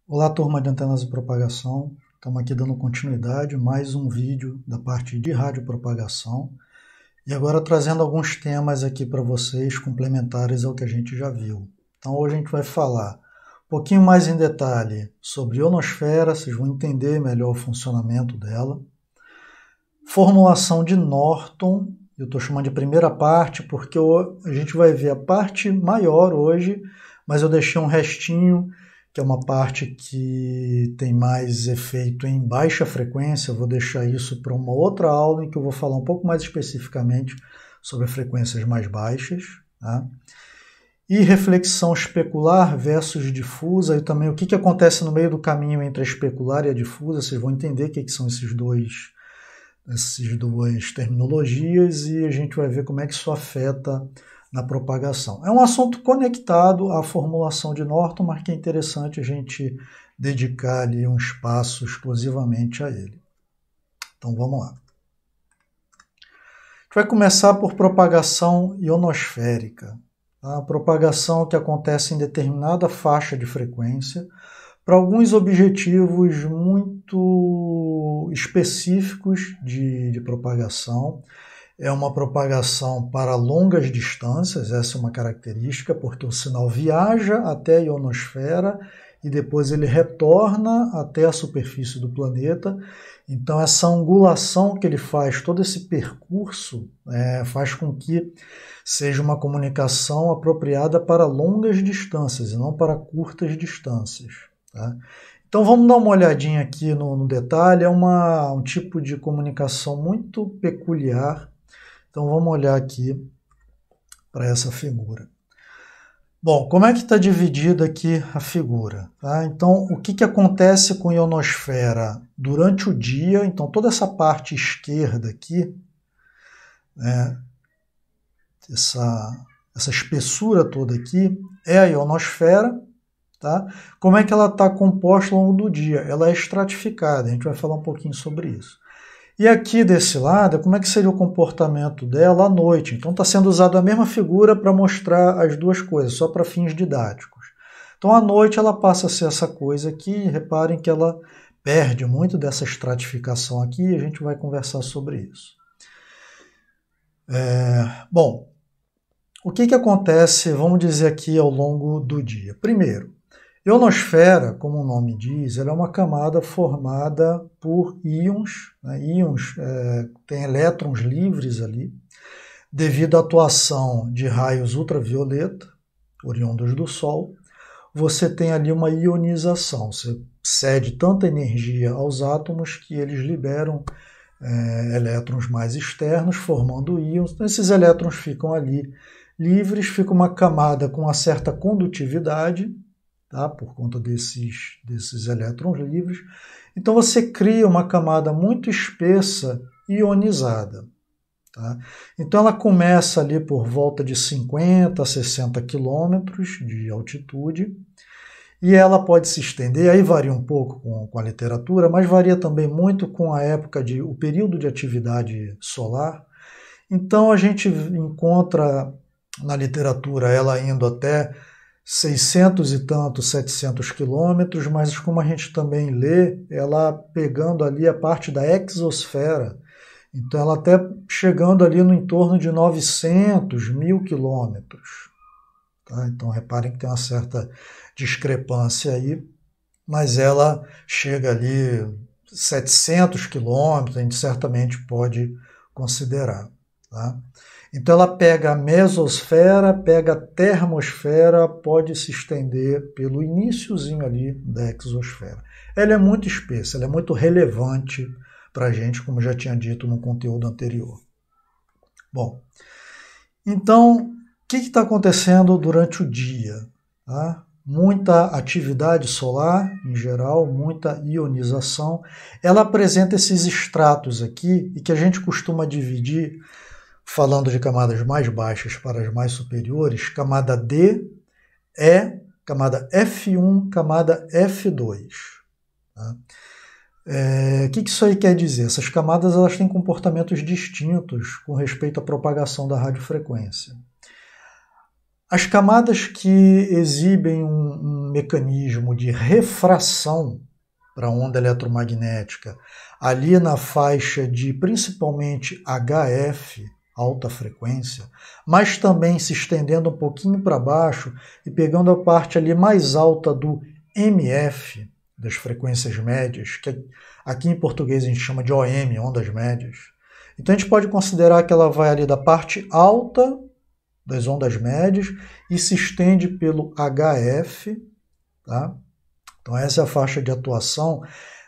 Olá, turma de antenas de propagação. Estamos aqui dando continuidade, mais um vídeo da parte de radiopropagação. E agora trazendo alguns temas aqui para vocês, complementares ao que a gente já viu. Então hoje a gente vai falar um pouquinho mais em detalhe sobre ionosfera, vocês vão entender melhor o funcionamento dela. Formulação de Norton, eu estou chamando de primeira parte porque a gente vai ver a parte maior hoje, mas eu deixei um restinho, que é uma parte que tem mais efeito em baixa frequência. Eu vou deixar isso para uma outra aula em que eu vou falar um pouco mais especificamente sobre frequências mais baixas. Tá? E reflexão especular versus difusa, e também o que acontece no meio do caminho entre a especular e a difusa. Vocês vão entender o que são essas duas terminologias e a gente vai ver como é que isso afeta na propagação. É um assunto conectado à formulação de Norton, mas que é interessante a gente dedicar ali um espaço exclusivamente a ele. Então vamos lá. A gente vai começar por propagação ionosférica. A propagação que acontece em determinada faixa de frequência para alguns objetivos muito específicos de propagação. É uma propagação para longas distâncias, essa é uma característica, porque o sinal viaja até a ionosfera e depois ele retorna até a superfície do planeta. Então essa angulação que ele faz, todo esse percurso, faz com que seja uma comunicação apropriada para longas distâncias e não para curtas distâncias. Tá? Então vamos dar uma olhadinha aqui no detalhe, é um tipo de comunicação muito peculiar. Então vamos olhar aqui para essa figura. Bom, como é que está dividida aqui a figura? Tá? Então o que acontece com a ionosfera durante o dia? Então toda essa parte esquerda aqui, né, essa espessura toda aqui é a ionosfera. Tá? Como é que ela está composta ao longo do dia? Ela é estratificada, a gente vai falar um pouquinho sobre isso. E aqui desse lado, como é que seria o comportamento dela à noite? Então está sendo usada a mesma figura para mostrar as duas coisas, só para fins didáticos. Então à noite ela passa a ser essa coisa aqui, reparem que ela perde muito dessa estratificação aqui, e a gente vai conversar sobre isso. Bom, o que acontece, vamos dizer aqui, ao longo do dia? Primeiro, ionosfera, como o nome diz, ela é uma camada formada por íons. Né? Íons tem elétrons livres ali, devido à atuação de raios ultravioleta, oriundos do Sol. Você tem ali uma ionização, você cede tanta energia aos átomos que eles liberam elétrons mais externos, formando íons. Então, esses elétrons ficam ali livres, fica uma camada com uma certa condutividade, tá? Por conta desses elétrons livres. Então você cria uma camada muito espessa ionizada. Tá? Então ela começa ali por volta de 50 a 60 quilômetros de altitude e ela pode se estender, aí varia um pouco com a literatura, mas varia também muito com a época, o período de atividade solar. Então a gente encontra na literatura ela indo até 600 e tantos, 700 quilômetros, mas como a gente também lê, ela pegando ali a parte da exosfera, então ela até chegando ali no entorno de 900, 1000 quilômetros. Tá? Então reparem que tem uma certa discrepância aí, mas ela chega ali 700 quilômetros, a gente certamente pode considerar. Tá? Então ela pega a mesosfera, pega a termosfera, pode se estender pelo iniciozinho ali da exosfera. Ela é muito espessa, ela é muito relevante para a gente, como já tinha dito no conteúdo anterior. Bom, então o que está acontecendo durante o dia? Tá? Muita atividade solar, em geral, muita ionização. Ela apresenta esses estratos aqui, e que a gente costuma dividir, falando de camadas mais baixas para as mais superiores, camada D, E, camada F1, camada F2. Tá? O que isso aí quer dizer? Essas camadas elas têm comportamentos distintos com respeito à propagação da radiofrequência. As camadas que exibem um mecanismo de refração para a onda eletromagnética, ali na faixa de principalmente HF, alta frequência, mas também se estendendo um pouquinho para baixo e pegando a parte ali mais alta do MF, das frequências médias, que aqui em português a gente chama de OM, ondas médias. Então a gente pode considerar que ela vai ali da parte alta das ondas médias e se estende pelo HF, tá? Então essa é a faixa de atuação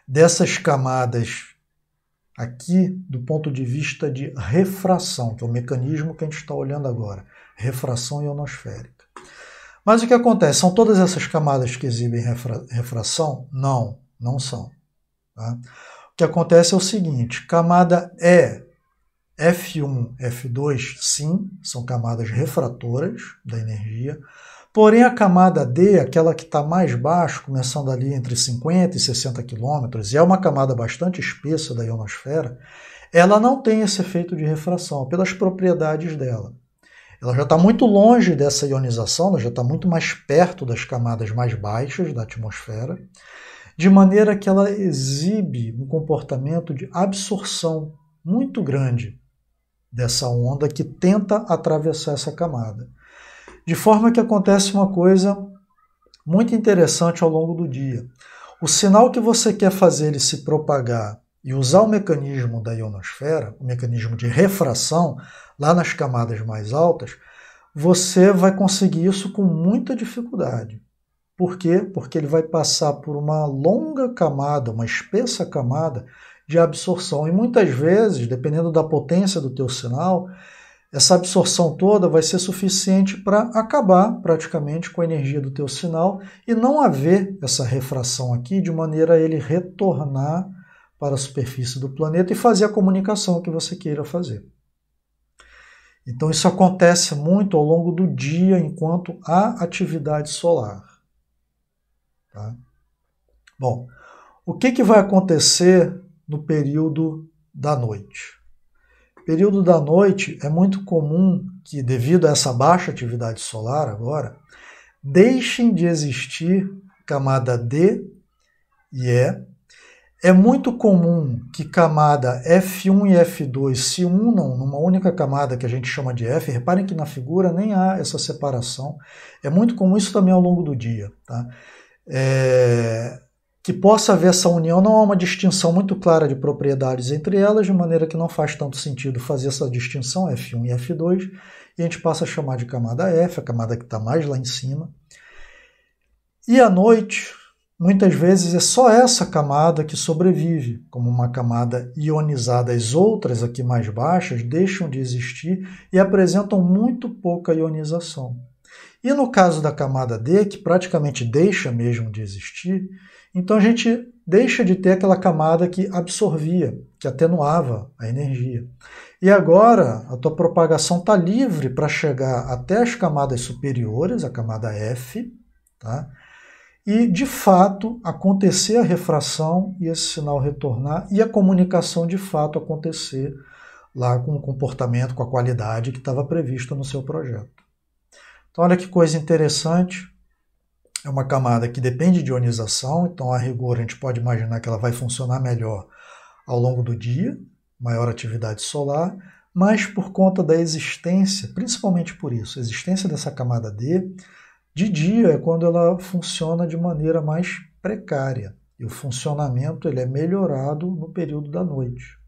dessas camadas aqui do ponto de vista de refração, que é o mecanismo que a gente está olhando agora, refração ionosférica. Mas o que acontece? São todas essas camadas que exibem refração? Não, não são. Tá? O que acontece é o seguinte, camada E, F1, F2, sim, são camadas refratoras da energia, porém a camada D, aquela que está mais baixo, começando ali entre 50 e 60 quilômetros, e é uma camada bastante espessa da ionosfera, ela não tem esse efeito de refração, pelas propriedades dela. Ela já está muito longe dessa ionização, ela já está muito mais perto das camadas mais baixas da atmosfera, de maneira que ela exibe um comportamento de absorção muito grande dessa onda que tenta atravessar essa camada. De forma que acontece uma coisa muito interessante ao longo do dia. O sinal que você quer fazer ele se propagar e usar o mecanismo da ionosfera, o mecanismo de refração, lá nas camadas mais altas, você vai conseguir isso com muita dificuldade. Por quê? Porque ele vai passar por uma longa camada, uma espessa camada de absorção. E muitas vezes, dependendo da potência do teu sinal, essa absorção toda vai ser suficiente para acabar praticamente com a energia do teu sinal e não haver essa refração aqui de maneira a ele retornar para a superfície do planeta e fazer a comunicação que você queira fazer. Então isso acontece muito ao longo do dia enquanto há atividade solar. Tá? Bom, o que vai acontecer no período da noite? No período da noite é muito comum que, devido a essa baixa atividade solar agora, deixem de existir camada D e E. É muito comum que camada F1 e F2 se unam numa única camada que a gente chama de F. Reparem que na figura nem há essa separação. É muito comum isso também ao longo do dia. Tá? Que possa haver essa união, não há uma distinção muito clara de propriedades entre elas, de maneira que não faz tanto sentido fazer essa distinção F1 e F2, e a gente passa a chamar de camada F, a camada que está mais lá em cima. E à noite, muitas vezes é só essa camada que sobrevive, como uma camada ionizada. As outras aqui mais baixas deixam de existir e apresentam muito pouca ionização. E no caso da camada D, que praticamente deixa mesmo de existir, então a gente deixa de ter aquela camada que absorvia, que atenuava a energia. E agora a tua propagação está livre para chegar até as camadas superiores, a camada F, tá? E de fato acontecer a refração e esse sinal retornar e a comunicação de fato acontecer lá com o comportamento, com a qualidade que estava prevista no seu projeto. Então olha que coisa interessante. É uma camada que depende de ionização, então a rigor a gente pode imaginar que ela vai funcionar melhor ao longo do dia, maior atividade solar, mas por conta da existência, principalmente por isso, a existência dessa camada D, de dia é quando ela funciona de maneira mais precária, e o funcionamento ele é melhorado no período da noite.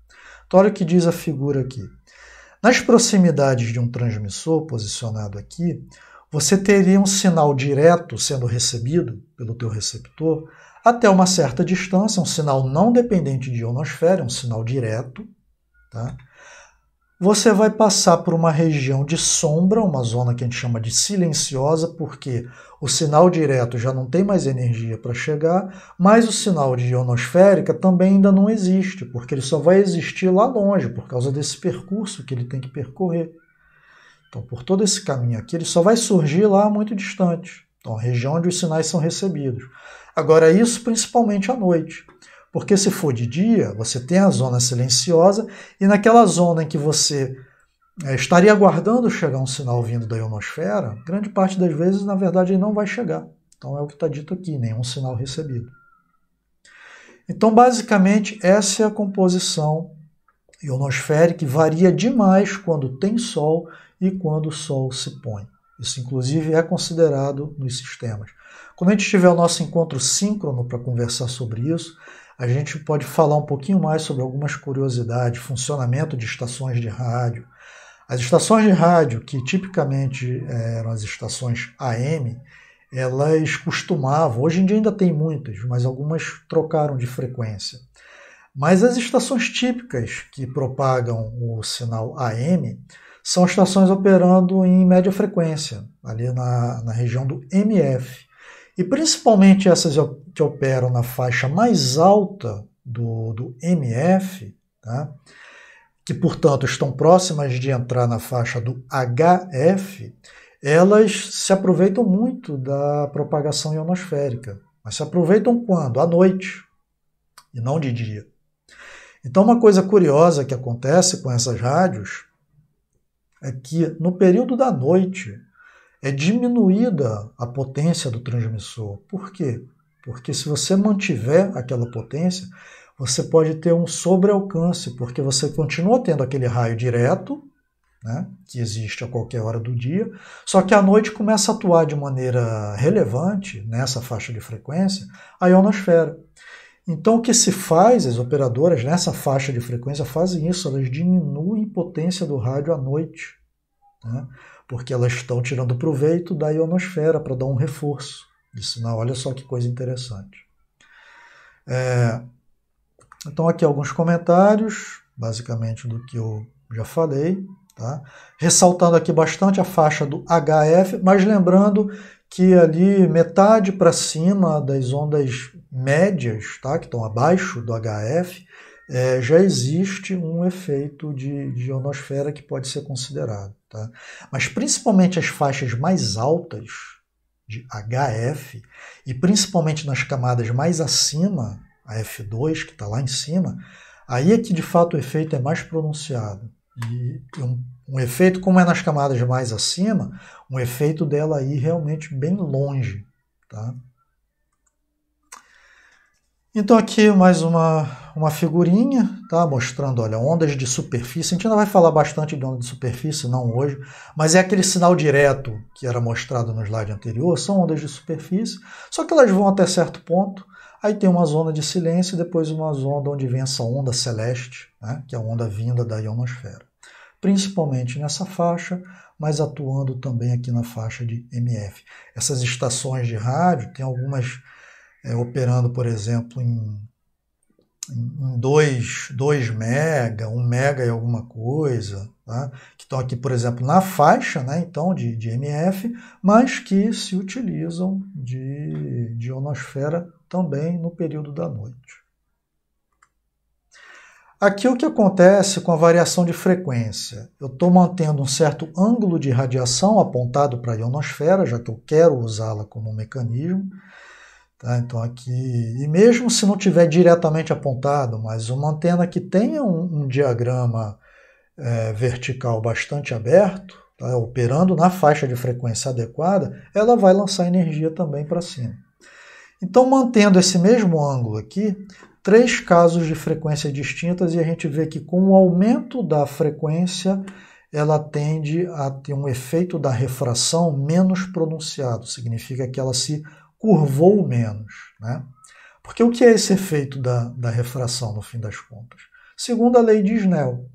Então olha o que diz a figura aqui. Nas proximidades de um transmissor posicionado aqui, você teria um sinal direto sendo recebido pelo teu receptor até uma certa distância, um sinal não dependente de ionosfera, um sinal direto. Tá? Você vai passar por uma região de sombra, uma zona que a gente chama de silenciosa, porque o sinal direto já não tem mais energia para chegar, mas o sinal de ionosférica também ainda não existe, porque ele só vai existir lá longe, por causa desse percurso que ele tem que percorrer. Então, por todo esse caminho aqui, ele só vai surgir lá muito distante. Então, a região onde os sinais são recebidos. Agora, isso principalmente à noite. Porque se for de dia, você tem a zona silenciosa e naquela zona em que você estaria aguardando chegar um sinal vindo da ionosfera, grande parte das vezes, na verdade, ele não vai chegar. Então é o que está dito aqui, nenhum sinal recebido. Então, basicamente, essa é a composição ionosférica, que varia demais quando tem Sol e quando o Sol se põe. Isso, inclusive, é considerado nos sistemas. Quando a gente tiver o nosso encontro síncrono para conversar sobre isso, a gente pode falar um pouquinho mais sobre algumas curiosidades, funcionamento de estações de rádio. As estações de rádio, que tipicamente eram as estações AM, elas costumavam, hoje em dia ainda tem muitas, mas algumas trocaram de frequência. Mas as estações típicas que propagam o sinal AM são estações operando em média frequência, ali na região do MF. E principalmente essas que operam na faixa mais alta do MF, tá? Que, portanto, estão próximas de entrar na faixa do HF, elas se aproveitam muito da propagação ionosférica. Mas se aproveitam quando? À noite, e não de dia. Então, uma coisa curiosa que acontece com essas rádios é que, no período da noite, é diminuída a potência do transmissor. Por quê? Porque se você mantiver aquela potência, você pode ter um sobrealcance, porque você continua tendo aquele raio direto, né, que existe a qualquer hora do dia, só que à noite começa a atuar de maneira relevante, nessa faixa de frequência, a ionosfera. Então o que se faz, as operadoras nessa faixa de frequência fazem isso, elas diminuem a potência do rádio à noite, né, porque elas estão tirando proveito da ionosfera para dar um reforço de sinal. Olha só que coisa interessante. Então aqui alguns comentários, basicamente do que eu já falei, tá? Ressaltando aqui bastante a faixa do HF, mas lembrando que ali metade para cima das ondas médias, tá? Que estão abaixo do HF, já existe um efeito de ionosfera que pode ser considerado. Tá? Mas principalmente as faixas mais altas de HF, e principalmente nas camadas mais acima, a F2, que está lá em cima, aí é que de fato o efeito é mais pronunciado. E um efeito, como é nas camadas mais acima, um efeito dela aí realmente bem longe. Tá? Então aqui mais uma figurinha, tá? Mostrando, olha, ondas de superfície. A gente ainda vai falar bastante de onda de superfície, não hoje, mas é aquele sinal direto que era mostrado no slide anterior, são ondas de superfície, só que elas vão até certo ponto, aí tem uma zona de silêncio e depois uma zona onde vem essa onda celeste, né? Que é a onda vinda da ionosfera. Principalmente nessa faixa, mas atuando também aqui na faixa de MF. Essas estações de rádio, tem algumas operando, por exemplo, em 2 mega, 1 mega e alguma coisa, tá? Que estão aqui, por exemplo, na faixa, né, então, de MF, mas que se utilizam de ionosfera também no período da noite. Aqui o que acontece com a variação de frequência? Eu estou mantendo um certo ângulo de radiação apontado para a ionosfera, já que eu quero usá-la como um mecanismo. Tá? Então aqui, e mesmo se não tiver diretamente apontado, mas uma antena que tenha um diagrama vertical bastante aberto, tá? Operando na faixa de frequência adequada, ela vai lançar energia também para cima. Então, mantendo esse mesmo ângulo aqui, 3 casos de frequência distintas, e a gente vê que com o aumento da frequência, ela tende a ter um efeito da refração menos pronunciado, significa que ela se curvou menos. Né? Porque o que é esse efeito da refração, no fim das contas? Segundo a lei de Snell,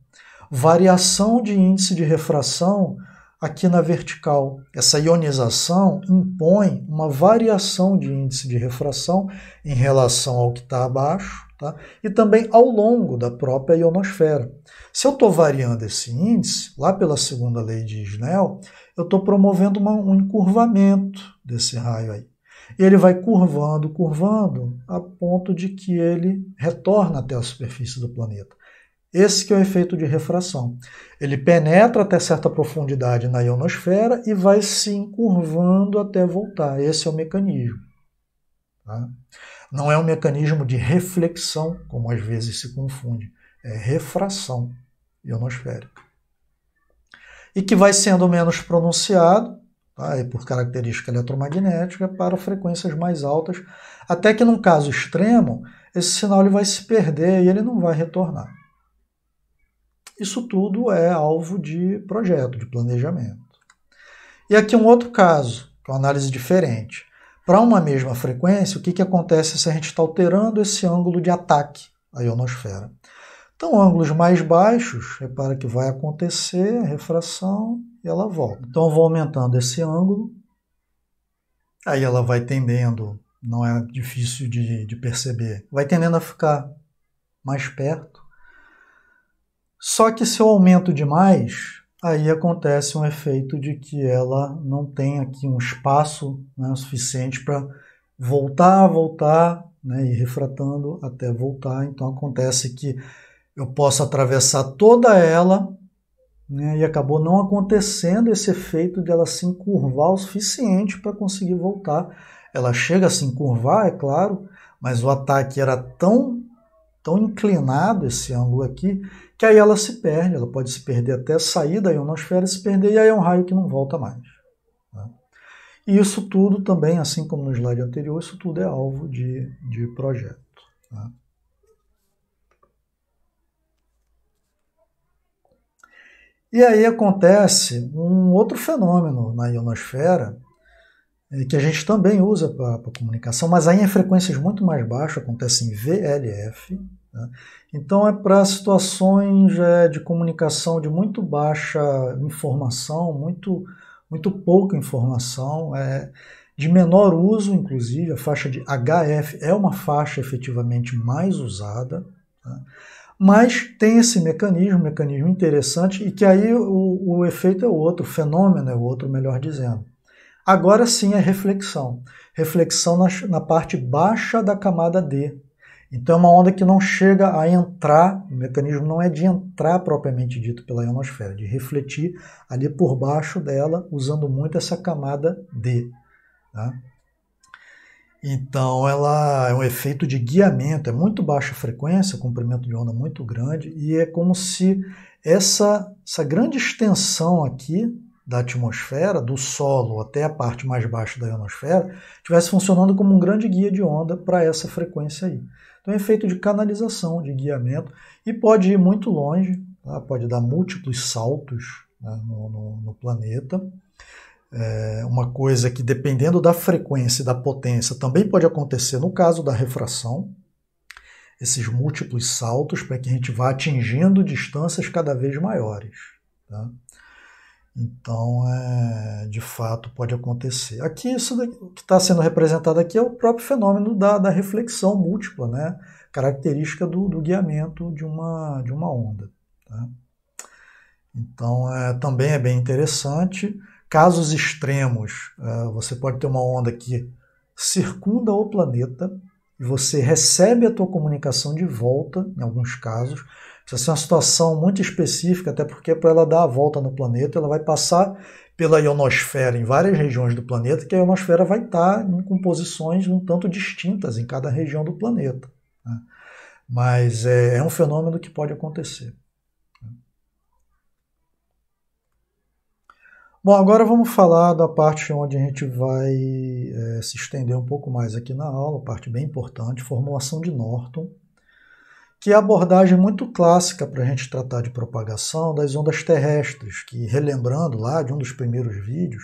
variação de índice de refração aqui na vertical. Essa ionização impõe uma variação de índice de refração em relação ao que está abaixo, tá? E também ao longo da própria ionosfera. Se eu estou variando esse índice, lá pela segunda lei de Snell, eu estou promovendo um encurvamento desse raio aí. E ele vai curvando, curvando, a ponto de que ele retorna até a superfície do planeta. Esse que é o efeito de refração. Ele penetra até certa profundidade na ionosfera e vai se encurvando até voltar. Esse é o mecanismo. Tá? Não é um mecanismo de reflexão, como às vezes se confunde. É refração ionosférica. e que vai sendo menos pronunciado, tá? E por característica eletromagnética, para frequências mais altas, até que num caso extremo, esse sinal ele vai se perder e ele não vai retornar. Isso tudo é alvo de projeto, de planejamento. E aqui um outro caso, que é uma análise diferente. Para uma mesma frequência, o que acontece se a gente está alterando esse ângulo de ataque à ionosfera? Então, ângulos mais baixos, repara que vai acontecer a refração e ela volta. Então, eu vou aumentando esse ângulo, aí ela vai tendendo, não é difícil de perceber, vai tendendo a ficar mais perto. Só que se eu aumento demais, aí acontece um efeito de que ela não tem aqui um espaço, né, suficiente para voltar, né, e refratando até voltar. Então acontece que eu posso atravessar toda ela, né, e acabou não acontecendo esse efeito de ela se encurvar o suficiente para conseguir voltar. Ela chega a se encurvar, é claro, mas o ataque era tão inclinado, esse ângulo aqui, que aí ela se perde, ela pode se perder até sair da ionosfera e se perder, e aí é um raio que não volta mais. Tá? E isso tudo também, assim como no slide anterior, isso tudo é alvo de projeto. Tá? E aí acontece um outro fenômeno na ionosfera, que a gente também usa para comunicação, mas aí em frequências muito mais baixas, acontece em VLF. Tá? Então é para situações de comunicação de muito baixa informação, muito pouca informação, de menor uso, inclusive, a faixa de HF é uma faixa efetivamente mais usada, tá? Mas tem esse mecanismo interessante, e que aí o efeito é outro, o fenômeno é outro, melhor dizendo. Agora sim é reflexão. Reflexão na parte baixa da camada D. Então é uma onda que não chega a entrar, o mecanismo não é de entrar propriamente dito pela ionosfera, de refletir ali por baixo dela, usando muito essa camada D. Tá? Então ela é um efeito de guiamento, é muito baixa frequência, comprimento de onda muito grande, e é como se essa grande extensão aqui da atmosfera, do solo até a parte mais baixa da ionosfera, estivesse funcionando como um grande guia de onda para essa frequência aí. Então é efeito de canalização, de guiamento, e pode ir muito longe, tá? Pode dar múltiplos saltos, né, no planeta. Uma coisa que, dependendo da frequência e da potência, também pode acontecer no caso da refração, esses múltiplos saltos, para que a gente vá atingindo distâncias cada vez maiores. Tá? Então, de fato, pode acontecer. Aqui, isso que está sendo representado aqui é o próprio fenômeno da reflexão múltipla, né? Característica do guiamento de uma onda. Tá? Então, também é bem interessante. Casos extremos, você pode ter uma onda que circunda o planeta e você recebe a tua comunicação de volta, em alguns casos. Isso é uma situação muito específica, até porque para ela dar a volta no planeta, ela vai passar pela ionosfera em várias regiões do planeta, que a ionosfera vai estar em composições um tanto distintas em cada região do planeta. Né? Mas é um fenômeno que pode acontecer. Bom, agora vamos falar da parte onde a gente vai se estender um pouco mais aqui na aula, parte bem importante, formulação de Norton, que é a abordagem muito clássica para a gente tratar de propagação das ondas terrestres, que, relembrando lá de um dos primeiros vídeos,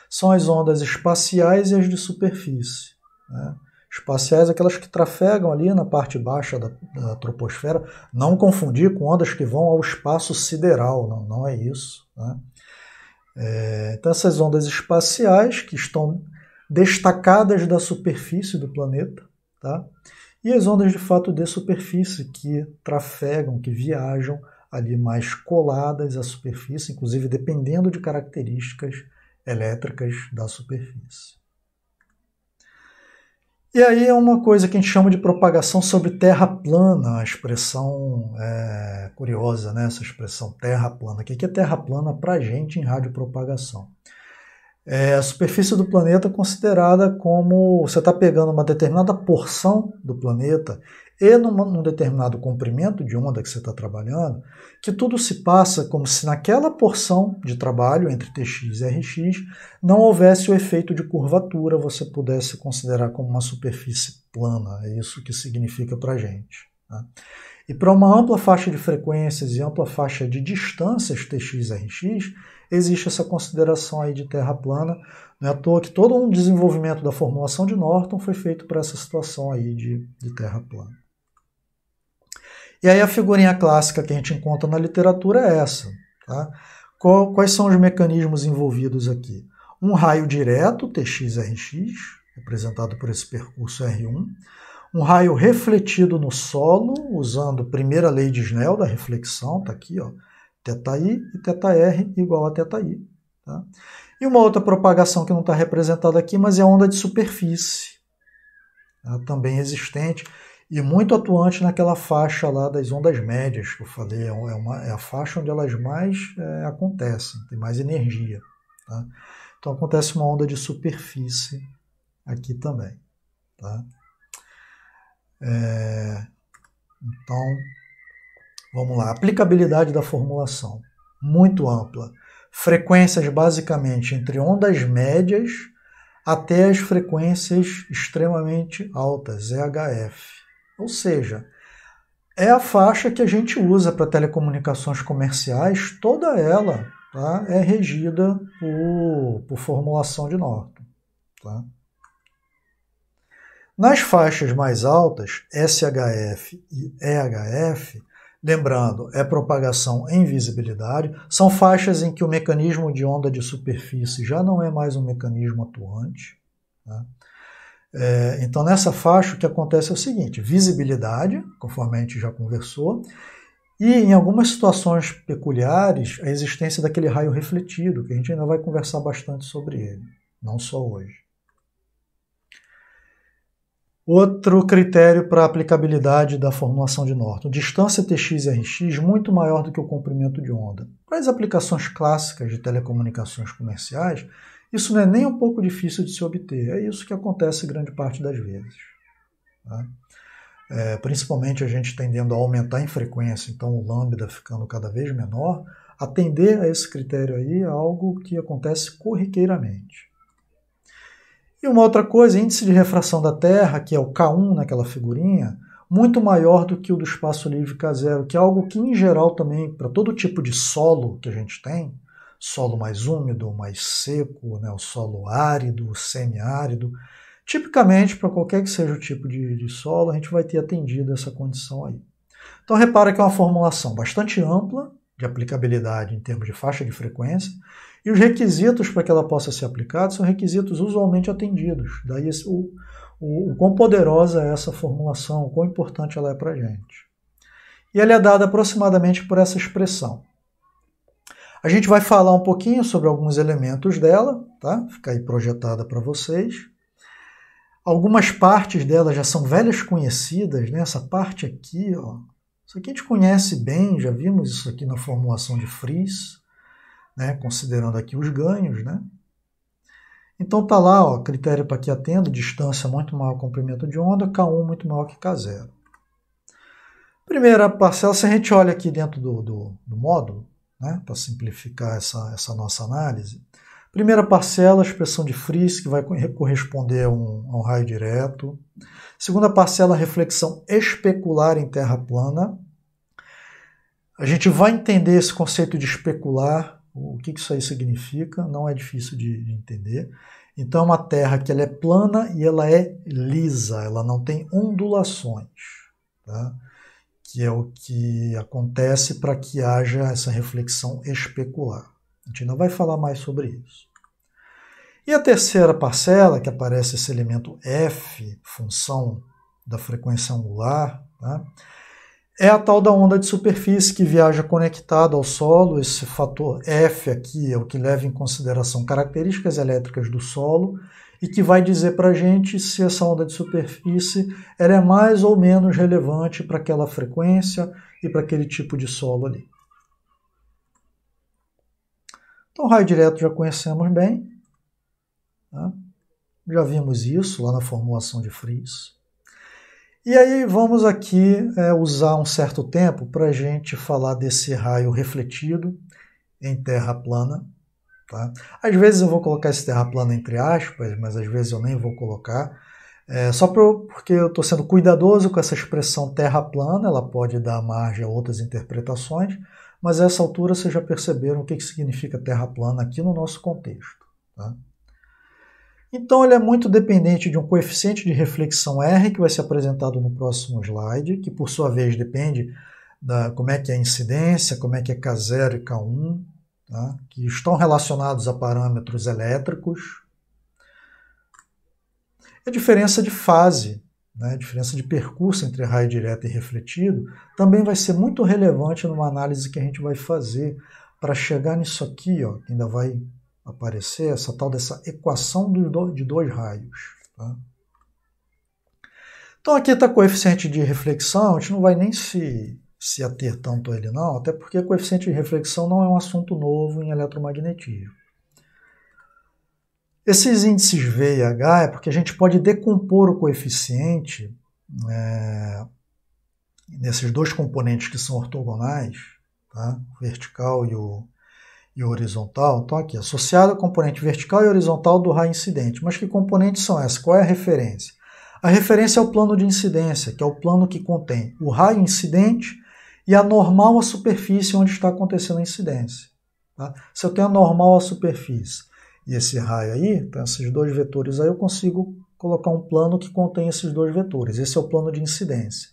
são as ondas espaciais e as de superfície. Né? Espaciais, aquelas que trafegam ali na parte baixa da troposfera, não confundir com ondas que vão ao espaço sideral, não é isso. Né? Então essas ondas espaciais que estão destacadas da superfície do planeta, tá? E as ondas de fato de superfície que trafegam, que viajam ali mais coladas à superfície, inclusive dependendo de características elétricas da superfície. E aí é uma coisa que a gente chama de propagação sobre terra plana, a expressão curiosa, né? Essa expressão terra plana. O que é terra plana para a gente em radiopropagação? A superfície do planeta é considerada como você está pegando uma determinada porção do planeta e num determinado comprimento de onda que você está trabalhando, que tudo se passa como se naquela porção de trabalho entre Tx e Rx não houvesse o efeito de curvatura, você pudesse considerar como uma superfície plana. É isso que significa para a gente. Tá? E para uma ampla faixa de frequências e ampla faixa de distâncias Tx e Rx, existe essa consideração aí de terra plana. Não é à toa que todo um desenvolvimento da formulação de Norton foi feito para essa situação aí de terra plana. E aí a figurinha clássica que a gente encontra na literatura é essa. Tá? Quais são os mecanismos envolvidos aqui? Um raio direto, Tx-Rx, representado por esse percurso R1. Um raio refletido no solo, usando a primeira lei de Snell da reflexão, está aqui, ó, θi e θr igual a θi. Tá? E uma outra propagação que não está representada aqui, mas é a onda de superfície, tá? Também existente e muito atuante naquela faixa lá das ondas médias que eu falei, é a faixa onde elas mais acontecem, tem mais energia. Tá? Então acontece uma onda de superfície aqui também. Tá? Então, vamos lá. Aplicabilidade da formulação, muito ampla. Frequências basicamente entre ondas médias até as frequências extremamente altas, EHF. Ou seja, é a faixa que a gente usa para telecomunicações comerciais, toda ela, tá, é regida por formulação de Norton. Tá? Nas faixas mais altas, SHF e EHF, lembrando, é propagação em visibilidade, são faixas em que o mecanismo de onda de superfície já não é mais um mecanismo atuante. Tá? Então, nessa faixa, o que acontece é o seguinte, visibilidade, conforme a gente já conversou, e em algumas situações peculiares, a existência daquele raio refletido, que a gente ainda vai conversar bastante sobre ele, não só hoje. Outro critério para a aplicabilidade da formulação de Norton, distância Tx e Rx muito maior do que o comprimento de onda. Para as aplicações clássicas de telecomunicações comerciais, isso não é nem um pouco difícil de se obter, é isso que acontece grande parte das vezes. Tá? Principalmente a gente tendendo a aumentar em frequência, então o lambda ficando cada vez menor, atender a esse critério aí é algo que acontece corriqueiramente. E uma outra coisa, índice de refração da Terra, que é o K1 naquela figurinha, muito maior do que o do espaço livre K0, que é algo que, em geral, também, para todo tipo de solo que a gente tem, solo mais úmido, mais seco, né, o solo árido, semiárido, tipicamente, para qualquer que seja o tipo de solo, a gente vai ter atendido essa condição aí. Então, repara que é uma formulação bastante ampla, de aplicabilidade em termos de faixa de frequência, e os requisitos para que ela possa ser aplicada são requisitos usualmente atendidos. Daí o quão poderosa é essa formulação, o quão importante ela é para a gente. E ela é dada aproximadamente por essa expressão. A gente vai falar um pouquinho sobre alguns elementos dela, tá? Fica aí projetada para vocês. Algumas partes dela já são velhas conhecidas, né? Essa parte aqui, ó, isso aqui a gente conhece bem, já vimos isso aqui na formulação de Fries, né? Considerando aqui os ganhos, né? Então tá lá, ó, critério para que atenda, distância muito maior que comprimento de onda, K1 muito maior que K0. Primeira parcela, se a gente olha aqui dentro do módulo, né, para simplificar essa nossa análise, primeira parcela, expressão de Fries, que vai corresponder a um raio direto. Segunda parcela, reflexão especular em terra plana. A gente vai entender esse conceito de especular, o que isso aí significa, não é difícil de entender. Então é uma terra que ela é plana e ela é lisa, ela não tem ondulações, tá? Que é o que acontece para que haja essa reflexão especular. A gente ainda vai falar mais sobre isso. E a terceira parcela, que aparece esse elemento F, função da frequência angular, tá? É a tal da onda de superfície que viaja conectada ao solo. Esse fator F aqui é o que leva em consideração características elétricas do solo e que vai dizer para a gente se essa onda de superfície ela é mais ou menos relevante para aquela frequência e para aquele tipo de solo ali. Então, raio direto já conhecemos bem. Tá? Já vimos isso lá na formulação de Friis. E aí vamos aqui usar um certo tempo para a gente falar desse raio refletido em terra plana. Tá? Às vezes eu vou colocar esse terra plana entre aspas, mas às vezes eu nem vou colocar. Porque eu estou sendo cuidadoso com essa expressão terra plana, ela pode dar margem a outras interpretações, mas a essa altura vocês já perceberam o que significa terra plana aqui no nosso contexto. Tá? Então ele é muito dependente de um coeficiente de reflexão R, que vai ser apresentado no próximo slide, que por sua vez depende da como é que é a incidência, como é que é K0 e K1, tá? Que estão relacionados a parâmetros elétricos. A diferença de fase, né, a diferença de percurso entre raio direto e refletido, também vai ser muito relevante numa análise que a gente vai fazer para chegar nisso aqui, ó, que ainda vai aparecer, essa tal dessa equação de dois raios. Tá? Então aqui está coeficiente de reflexão, a gente não vai nem se ater tanto a ele não, até porque coeficiente de reflexão não é um assunto novo em eletromagnetismo. Esses índices V e H é porque a gente pode decompor o coeficiente nesses dois componentes que são ortogonais, tá? O vertical e o horizontal. Então aqui, associado ao componente vertical e horizontal do raio incidente. Mas que componentes são esses? Qual é a referência? A referência é o plano de incidência, que é o plano que contém o raio incidente e a normal à superfície onde está acontecendo a incidência. Tá? Se eu tenho a normal à superfície e esse raio aí, então esses dois vetores aí, eu consigo colocar um plano que contém esses dois vetores. Esse é o plano de incidência.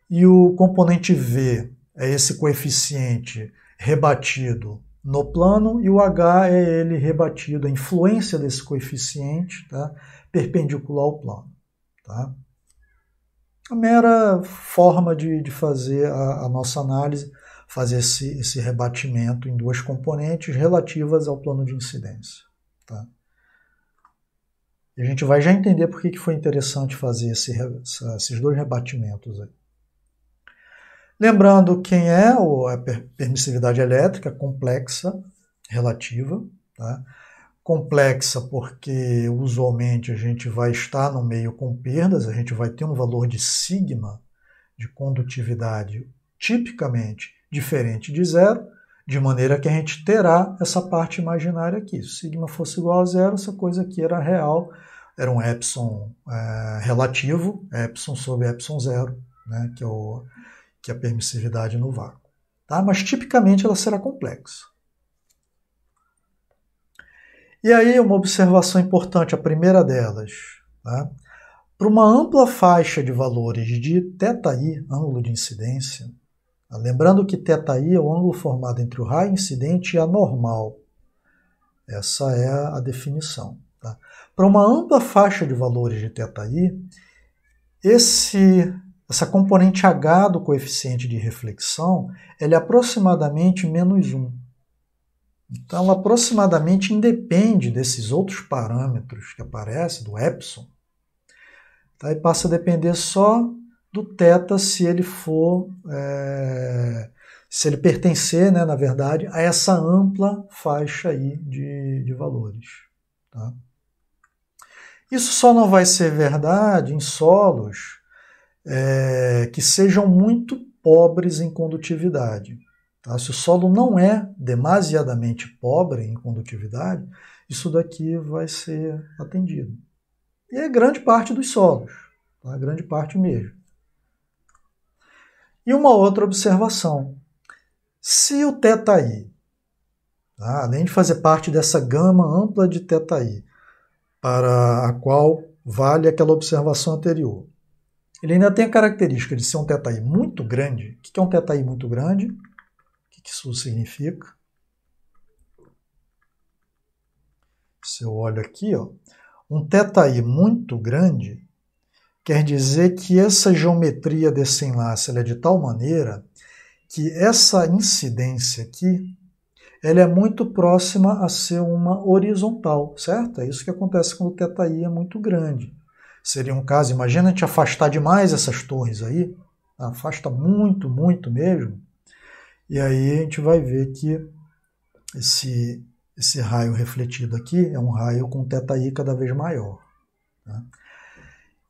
E o componente V é esse coeficiente rebatido no plano, e o H é ele rebatido, a influência desse coeficiente, tá? Perpendicular ao plano. Tá? A mera forma de fazer a nossa análise, fazer esse rebatimento em duas componentes relativas ao plano de incidência. Tá? E a gente vai já entender por que foi interessante fazer esses dois rebatimentos aí. Lembrando quem é a permissividade elétrica complexa, relativa. Tá? Complexa porque usualmente a gente vai estar no meio com perdas, a gente vai ter um valor de sigma de condutividade tipicamente diferente de zero, de maneira que a gente terá essa parte imaginária aqui. Se sigma fosse igual a zero, essa coisa aqui era real, era um epsilon relativo, epsilon sobre epsilon zero, né, que é a permissividade no vácuo. Tá? Mas tipicamente ela será complexa. E aí uma observação importante, a primeira delas. Tá? Para uma ampla faixa de valores de θi, ângulo de incidência, tá? Lembrando que θi é o ângulo formado entre o raio incidente e a normal. Essa é a definição. Tá? Para uma ampla faixa de valores de θi, essa componente H do coeficiente de reflexão ela é aproximadamente -1. Então, ela aproximadamente independe desses outros parâmetros que aparecem, do epsilon, tá? E passa a depender só do θ se ele se ele pertencer, né, na verdade, a essa ampla faixa aí de valores. Tá? Isso só não vai ser verdade em solos que sejam muito pobres em condutividade. Tá? Se o solo não é demasiadamente pobre em condutividade, isso daqui vai ser atendido. E é grande parte dos solos, tá? Grande parte mesmo. E uma outra observação. Se o θi, tá? Além de fazer parte dessa gama ampla de θi, para a qual vale aquela observação anterior, ele ainda tem a característica de ser um θi muito grande. O que é um θi muito grande? O que isso significa? Se eu olho aqui, ó, um θi muito grande quer dizer que essa geometria desse enlace ela é de tal maneira que essa incidência aqui ela é muito próxima a ser uma horizontal, certo? É isso que acontece quando o θi é muito grande. Seria um caso, imagina a gente afastar demais essas torres aí, afasta muito, muito mesmo, e aí a gente vai ver que Esse raio refletido aqui é um raio com θi cada vez maior. Tá?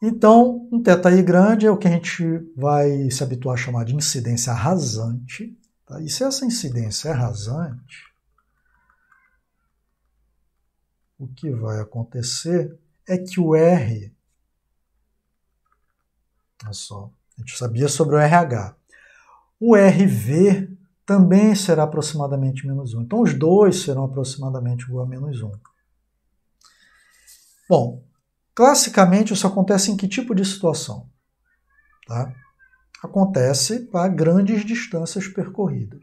Então, um θi grande é o que a gente vai se habituar a chamar de incidência rasante. Tá? E se essa incidência é rasante, o que vai acontecer é que o R, olha só, a gente sabia sobre o RH, o RV também será aproximadamente menos 1. Então, os dois serão aproximadamente igual a menos 1. Bom, classicamente isso acontece em que tipo de situação? Tá? Acontece para grandes distâncias percorridas,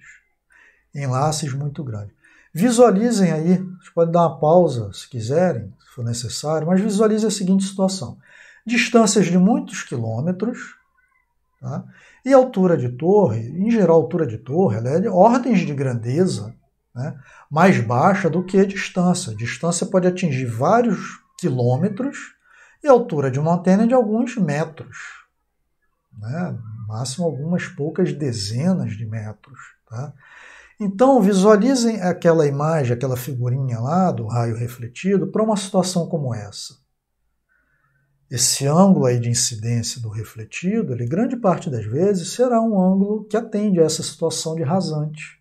enlaces muito grandes. Visualizem aí, vocês podem dar uma pausa se quiserem, se for necessário, mas visualizem a seguinte situação. Distâncias de muitos quilômetros, tá? E altura de torre, em geral a altura de torre, ela é de ordens de grandeza, né, mais baixa do que a distância. A distância pode atingir vários quilômetros e a altura de uma antena é de alguns metros, né, no máximo algumas poucas dezenas de metros. Tá? Então visualizem aquela imagem, aquela figurinha lá do raio refletido para uma situação como essa. Esse ângulo aí de incidência do refletido, ele grande parte das vezes será um ângulo que atende a essa situação de rasante,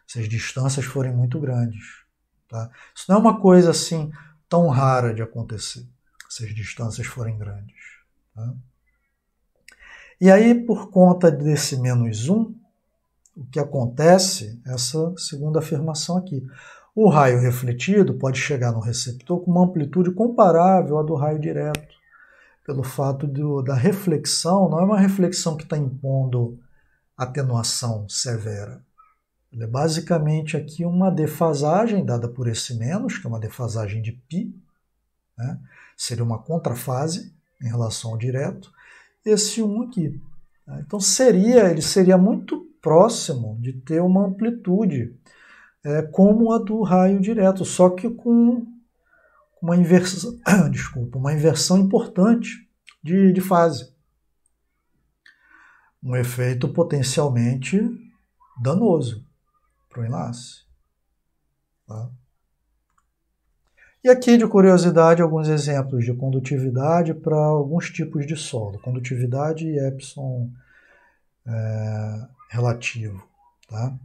se as distâncias forem muito grandes. Tá? Isso não é uma coisa assim tão rara de acontecer, se as distâncias forem grandes. Tá? E aí, por conta desse menos 1, o que acontece é essa segunda afirmação aqui. O raio refletido pode chegar no receptor com uma amplitude comparável à do raio direto, pelo fato da reflexão, não é uma reflexão que está impondo atenuação severa. Ela é basicamente aqui uma defasagem dada por esse menos, que é uma defasagem de π, né? Seria uma contrafase em relação ao direto, esse 1 aqui. Tá? Então ele seria muito próximo de ter uma amplitude como a do raio direto, só que com uma inversão, uma inversão importante de fase. Um efeito potencialmente danoso para o enlace. Tá? E aqui, de curiosidade, alguns exemplos de condutividade para alguns tipos de solo. Condutividade e Epson relativo. Tá?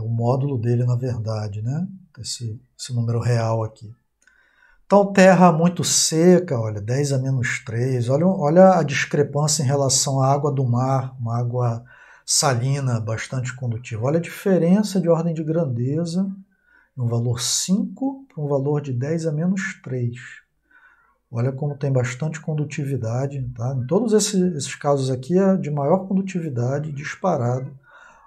O módulo dele, na verdade, né? Esse número real aqui. Então, terra muito seca, olha, 10 a menos 3. Olha a discrepância em relação à água do mar, uma água salina, bastante condutiva. Olha a diferença de ordem de grandeza, um valor 5 para um valor de 10 a menos 3. Olha como tem bastante condutividade. Tá? Em todos esses casos aqui é de maior condutividade, disparado,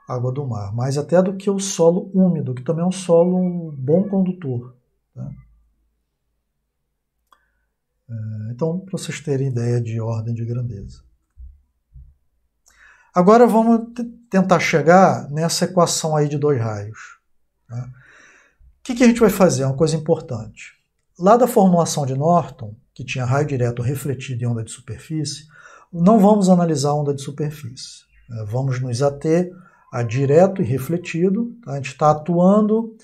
água do mar. Mais até do que o solo úmido, que também é um solo bom condutor. Tá? Então, para vocês terem ideia de ordem de grandeza. Agora vamos tentar chegar nessa equação aí de dois raios. Tá? O que a gente vai fazer? É uma coisa importante. Lá da formulação de Norton, que tinha raio direto refletido e onda de superfície, não vamos analisar a onda de superfície. Vamos nos ater a direto e refletido. Tá? A gente está atuando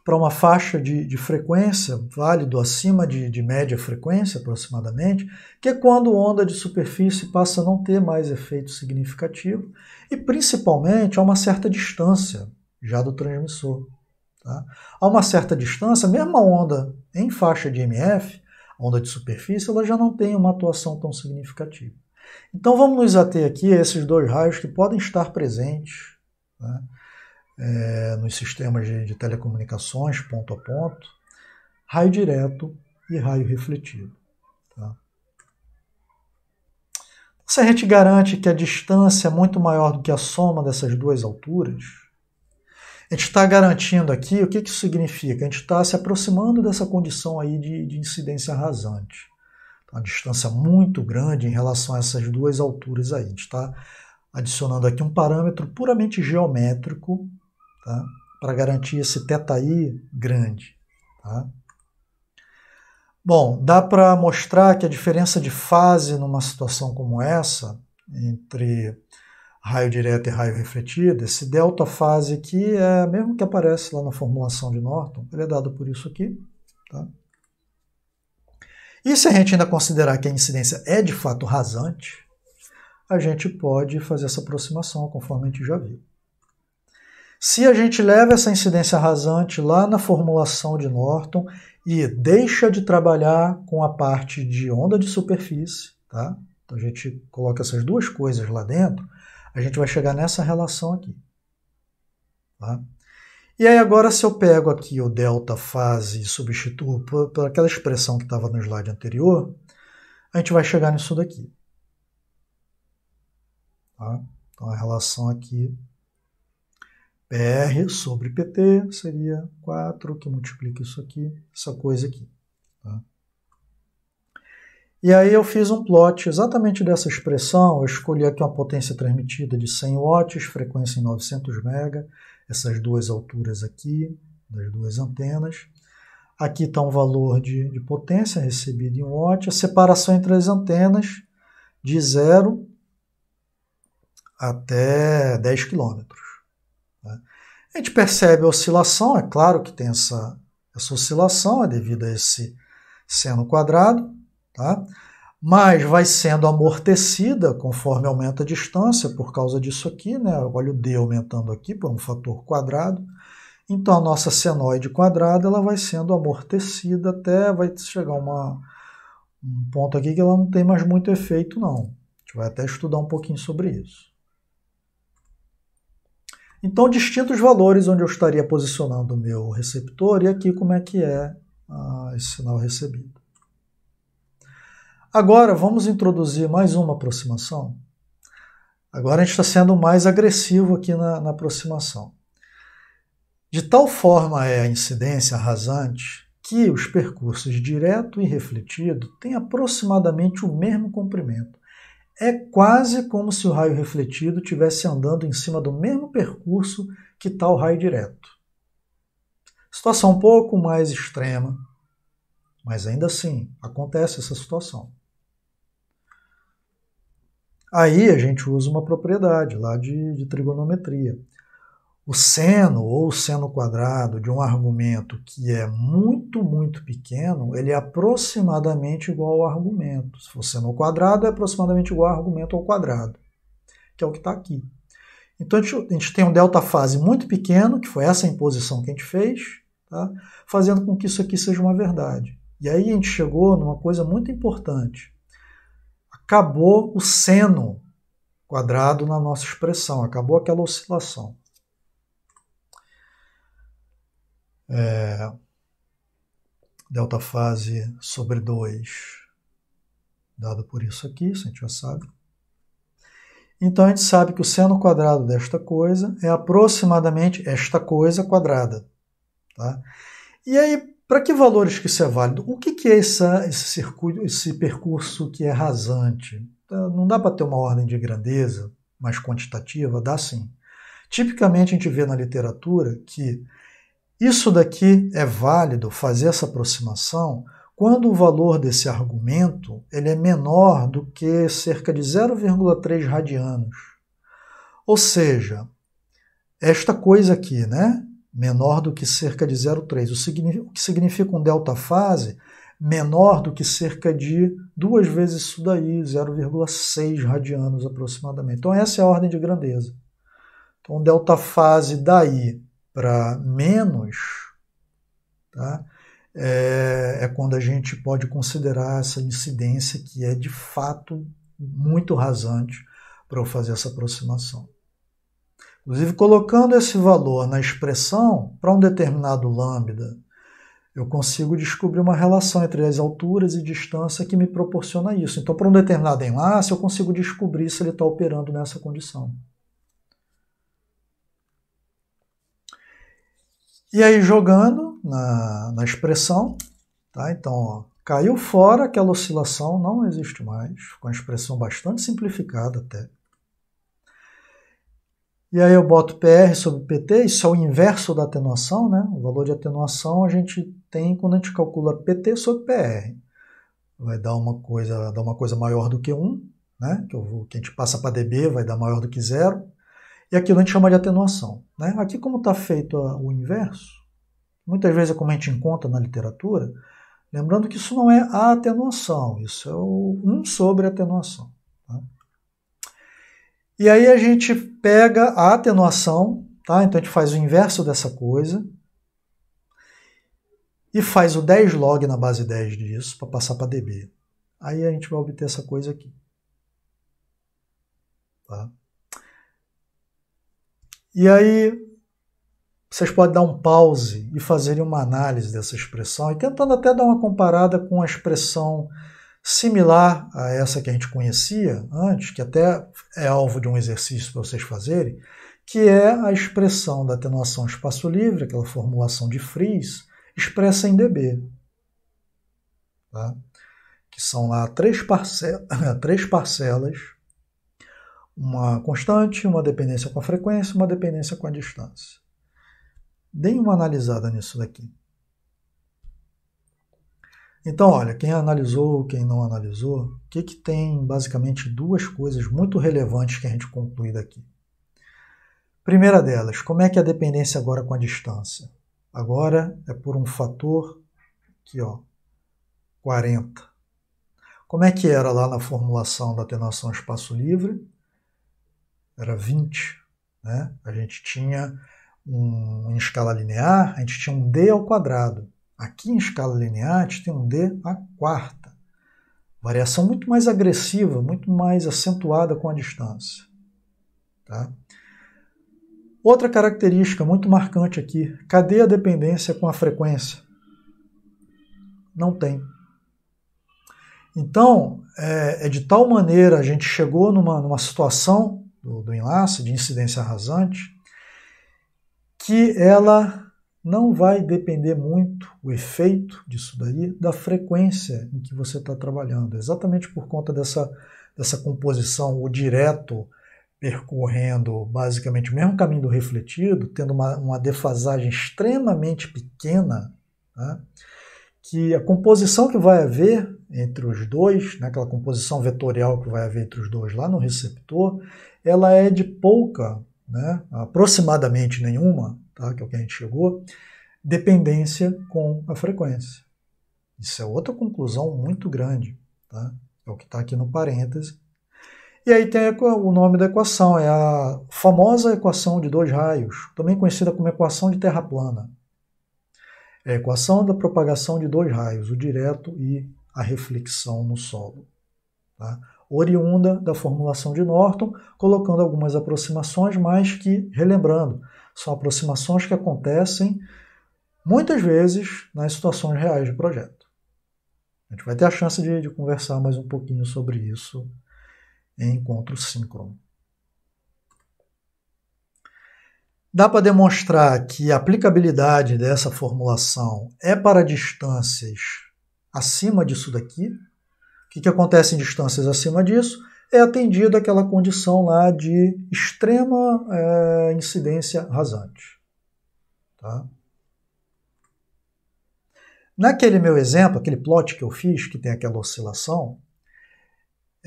para uma faixa de frequência válido acima de média frequência, aproximadamente, que é quando onda de superfície passa a não ter mais efeito significativo e, principalmente, a uma certa distância já do transmissor. Tá? A uma certa distância, mesmo a onda em faixa de MF, a onda de superfície, ela já não tem uma atuação tão significativa. Então vamos nos ater aqui a esses dois raios que podem estar presentes, né? Nos sistemas de telecomunicações, ponto a ponto, raio direto e raio refletido. Tá? Se a gente garante que a distância é muito maior do que a soma dessas duas alturas, a gente está garantindo aqui, o que isso significa? A gente está se aproximando dessa condição aí de incidência rasante. Uma distância muito grande em relação a essas duas alturas aí. A gente está adicionando aqui um parâmetro puramente geométrico, tá? Para garantir esse θi grande. Tá? Bom, dá para mostrar que a diferença de fase numa situação como essa, entre raio direto e raio refletido, esse delta fase aqui é mesmo que aparece lá na formulação de Norton, ele é dado por isso aqui. Tá? E se a gente ainda considerar que a incidência é de fato rasante, a gente pode fazer essa aproximação, conforme a gente já viu. Se a gente leva essa incidência rasante lá na formulação de Norton e deixa de trabalhar com a parte de onda de superfície, tá? Então a gente coloca essas duas coisas lá dentro, a gente vai chegar nessa relação aqui. Tá? E aí agora se eu pego aqui o delta fase e substituo por aquela expressão que estava no slide anterior, a gente vai chegar nisso daqui. Tá? Então a relação aqui PR sobre PT seria 4, que multiplica isso aqui, essa coisa aqui. Tá? E aí eu fiz um plot exatamente dessa expressão, eu escolhi aqui uma potência transmitida de 100 watts, frequência em 900 MHz, essas duas alturas aqui, das duas antenas. Aqui está um valor de potência recebido em watt, a separação entre as antenas de 0 até 10 km. A gente percebe a oscilação, é claro que tem essa oscilação, é devido a esse seno quadrado, tá? Mas vai sendo amortecida conforme aumenta a distância por causa disso aqui, né? Olha o D aumentando aqui por um fator quadrado. Então a nossa senoide quadrada ela vai sendo amortecida até vai chegar um ponto aqui que ela não tem mais muito efeito não. A gente vai até estudar um pouquinho sobre isso. Então, distintos valores onde eu estaria posicionando o meu receptor e aqui como é que é esse sinal recebido. Agora, vamos introduzir mais uma aproximação. Agora a gente está sendo mais agressivo aqui na aproximação. De tal forma é a incidência rasante que os percursos direto e refletido têm aproximadamente o mesmo comprimento. É quase como se o raio refletido estivesse andando em cima do mesmo percurso que está o raio direto. Situação um pouco mais extrema, mas ainda assim acontece essa situação. Aí a gente usa uma propriedade lá de trigonometria. O seno ou o seno quadrado de um argumento que é muito, muito pequeno, ele é aproximadamente igual ao argumento. Se for seno ao quadrado, é aproximadamente igual ao argumento ao quadrado, que é o que está aqui. Então a gente tem um delta fase muito pequeno, que foi essa imposição que a gente fez, tá? Fazendo com que isso aqui seja uma verdade. E aí a gente chegou numa coisa muito importante. Acabou o seno quadrado na nossa expressão, acabou aquela oscilação. Delta fase sobre 2, dado por isso aqui, isso a gente já sabe. Então a gente sabe que o seno quadrado desta coisa é aproximadamente esta coisa quadrada. Tá? E aí, para que valores que isso é válido? O que é esse percurso que é rasante? Não dá para ter uma ordem de grandeza mais quantitativa? Dá sim. Tipicamente a gente vê na literatura que isso daqui é válido fazer essa aproximação quando o valor desse argumento ele é menor do que cerca de 0,3 radianos. Ou seja, esta coisa aqui, né, menor do que cerca de 0,3, o que significa um delta fase menor do que cerca de 2 vezes isso daí, 0,6 radianos aproximadamente. Então essa é a ordem de grandeza. Então delta fase daí para menos, tá? É quando a gente pode considerar essa incidência que é de fato muito rasante para eu fazer essa aproximação. Inclusive, colocando esse valor na expressão para um determinado lambda, eu consigo descobrir uma relação entre as alturas e distância que me proporciona isso. Então, para um determinado enlace, eu consigo descobrir se ele está operando nessa condição. E aí, jogando na expressão, tá? Então, ó, caiu fora aquela oscilação, não existe mais, com a expressão bastante simplificada até. E aí eu boto PR sobre PT, isso é o inverso da atenuação, né? O valor de atenuação a gente tem quando a gente calcula PT sobre PR. Vai dar uma coisa maior do que 1, né? Que a gente passa para dB vai dar maior do que zero, e aquilo a gente chama de atenuação. Né? Aqui, como está feito o inverso, muitas vezes é como a gente encontra na literatura, lembrando que isso não é a atenuação, isso é o 1 sobre a atenuação. Tá? E aí a gente pega a atenuação, tá? Então a gente faz o inverso dessa coisa, e faz o 10 log na base 10 disso, para passar para dB. Aí a gente vai obter essa coisa aqui. Tá? E aí vocês podem dar um pause e fazerem uma análise dessa expressão, e tentando até dar uma comparada com a expressão similar a essa que a gente conhecia antes, que até é alvo de um exercício para vocês fazerem, que é a expressão da atenuação espaço livre, aquela formulação de Fries, expressa em dB. Tá? Que são lá três parcelas, uma constante, uma dependência com a frequência, uma dependência com a distância. Deem uma analisada nisso daqui. Então, olha, quem analisou, quem não analisou, o que tem basicamente duas coisas muito relevantes que a gente conclui daqui. Primeira delas, como é que é a dependência agora com a distância? Agora é por um fator aqui, ó, 40. Como é que era lá na formulação da atenuação espaço livre? Era 20. Né? A gente tinha em escala linear, a gente tinha um d ao quadrado. Aqui em escala linear, a gente tem um d à quarta. Variação muito mais agressiva, muito mais acentuada com a distância. Tá? Outra característica muito marcante aqui, cadê a dependência com a frequência? Não tem. Então, é de tal maneira a gente chegou numa situação do enlace, de incidência rasante, que ela não vai depender muito, o efeito disso daí, da frequência em que você está trabalhando. Exatamente por conta dessa composição, o direto percorrendo basicamente o mesmo caminho do refletido, tendo uma defasagem extremamente pequena, tá? Que a composição que vai haver entre os dois, né, aquela composição vetorial que vai haver entre os dois lá no receptor, ela é de pouca, né, aproximadamente nenhuma, tá, que é o que a gente chegou, dependência com a frequência. Isso é outra conclusão muito grande, tá? É o que está aqui no parêntese. E aí tem o nome da equação, é a famosa equação de dois raios, também conhecida como equação de terra plana. É a equação da propagação de dois raios, o direto e a reflexão no solo. Tá? Oriunda da formulação de Norton, colocando algumas aproximações, mas que, relembrando, são aproximações que acontecem muitas vezes nas situações reais de projeto. A gente vai ter a chance de conversar mais um pouquinho sobre isso em encontro síncrono. Dá para demonstrar que a aplicabilidade dessa formulação é para distâncias acima disso daqui. O que acontece em distâncias acima disso? É atendida aquela condição lá de extrema incidência rasante. Tá? Naquele meu exemplo, aquele plot que eu fiz, que tem aquela oscilação,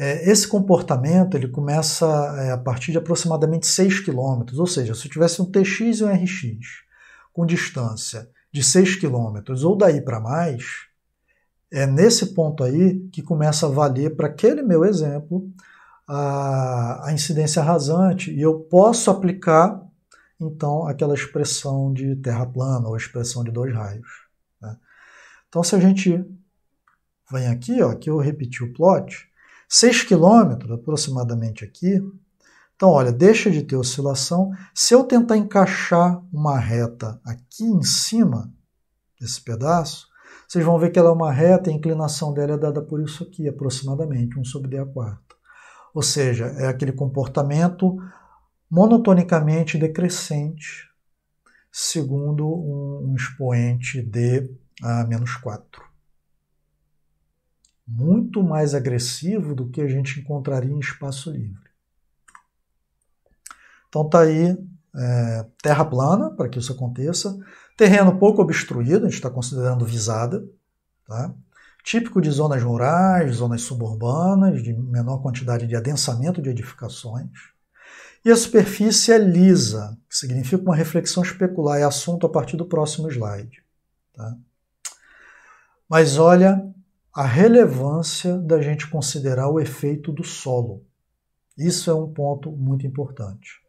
esse comportamento ele começa a partir de aproximadamente 6 km, ou seja, se eu tivesse um TX e um RX com distância de 6 km ou daí para mais, é nesse ponto aí que começa a valer para aquele meu exemplo a incidência rasante e eu posso aplicar então aquela expressão de terra plana ou expressão de dois raios. Né? Então se a gente vem aqui, ó, aqui eu repeti o plot, 6 km aproximadamente aqui. Então, olha, deixa de ter oscilação. Se eu tentar encaixar uma reta aqui em cima desse pedaço, vocês vão ver que ela é uma reta e a inclinação dela é dada por isso aqui, aproximadamente, 1 sobre d à quarta. Ou seja, é aquele comportamento monotonicamente decrescente, segundo um expoente d a menos 4. Muito mais agressivo do que a gente encontraria em espaço livre. Então está aí terra plana, para que isso aconteça, terreno pouco obstruído, a gente está considerando visada, tá? típico de zonas rurais, zonas suburbanas, de menor quantidade de adensamento de edificações. E a superfície é lisa, que significa uma reflexão especular, é assunto a partir do próximo slide. Tá? Mas olha a relevância da gente considerar o efeito do solo. Isso é um ponto muito importante.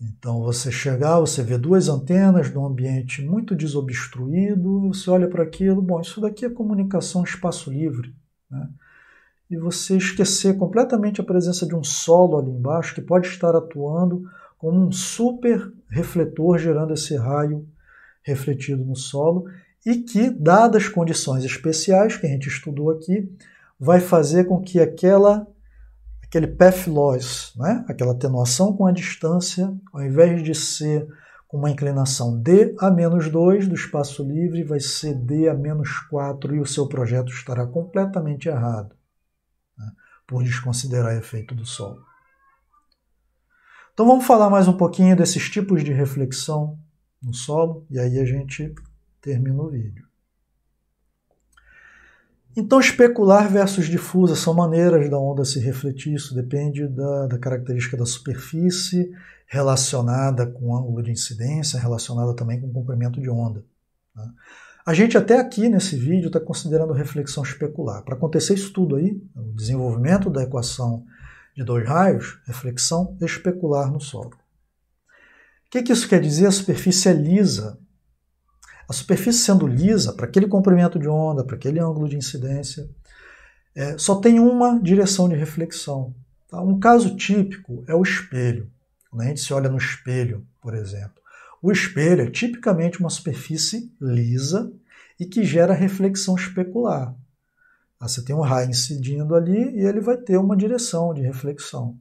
Então você chegar, você vê duas antenas num ambiente muito desobstruído, e você olha para aquilo, bom, isso daqui é comunicação espaço livre, né? E você esquecer completamente a presença de um solo ali embaixo, que pode estar atuando como um super refletor, gerando esse raio refletido no solo, e que, dadas condições especiais que a gente estudou aqui, vai fazer com que aquele path loss, né? Aquela atenuação com a distância, ao invés de ser com uma inclinação d a menos 2 do espaço livre, vai ser d a menos 4 e o seu projeto estará completamente errado, né? Por desconsiderar o efeito do Sol. Então vamos falar mais um pouquinho desses tipos de reflexão no solo e aí a gente termina o vídeo. Então, especular versus difusa são maneiras da onda se refletir, isso depende da característica da superfície, relacionada com o ângulo de incidência, relacionada também com o comprimento de onda. Tá? A gente até aqui nesse vídeo está considerando reflexão especular. Para acontecer isso tudo aí, o desenvolvimento da equação de dois raios, reflexão especular no solo. O que isso quer dizer? A superfície é lisa. A superfície sendo lisa, para aquele comprimento de onda, para aquele ângulo de incidência, só tem uma direção de reflexão. Tá? Um caso típico é o espelho. Quando a gente se olha no espelho, por exemplo. O espelho é tipicamente uma superfície lisa e que gera reflexão especular. Você tem um raio incidindo ali e ele vai ter uma direção de reflexão.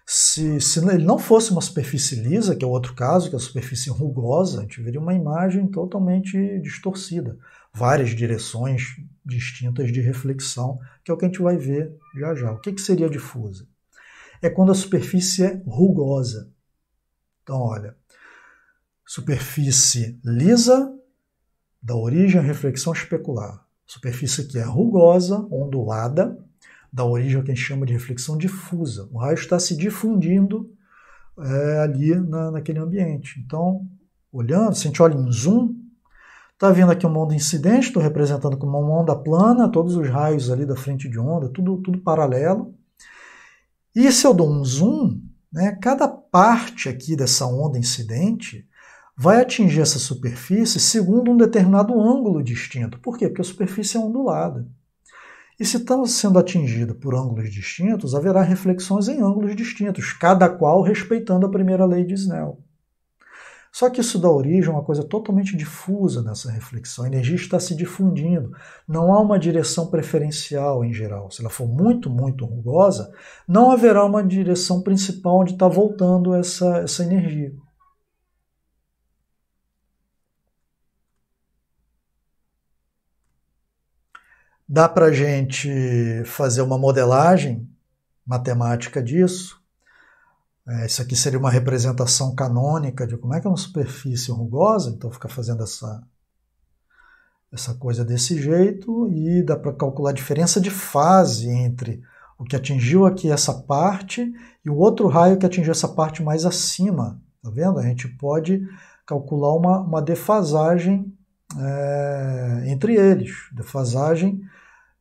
Se ele não fosse uma superfície lisa, que é o outro caso, que é a superfície rugosa, a gente veria uma imagem totalmente distorcida. Várias direções distintas de reflexão, que é o que a gente vai ver já já. O que seria difusa? É quando a superfície é rugosa. Então, olha, superfície lisa dá origem à reflexão especular. Superfície que é rugosa, ondulada, dá origem ao que a gente chama de reflexão difusa. O raio está se difundindo ali naquele ambiente. Então, olhando, se a gente olha em zoom, está vendo aqui uma onda incidente, estou representando como uma onda plana, todos os raios ali da frente de onda, tudo paralelo. E se eu dou um zoom, né, cada parte aqui dessa onda incidente vai atingir essa superfície segundo um determinado ângulo distinto. Por quê? Porque a superfície é ondulada. E se estamos sendo atingidos por ângulos distintos, haverá reflexões em ângulos distintos, cada qual respeitando a primeira lei de Snell. Só que isso dá origem a uma coisa totalmente difusa nessa reflexão. A energia está se difundindo. Não há uma direção preferencial em geral. Se ela for muito, muito rugosa, não haverá uma direção principal onde está voltando essa energia. Dá para a gente fazer uma modelagem matemática disso. Isso aqui seria uma representação canônica de como é que é uma superfície rugosa, então fica fazendo essa coisa desse jeito, e dá para calcular a diferença de fase entre o que atingiu aqui essa parte e o outro raio que atingiu essa parte mais acima. Tá vendo? A gente pode calcular uma defasagem entre eles, defasagem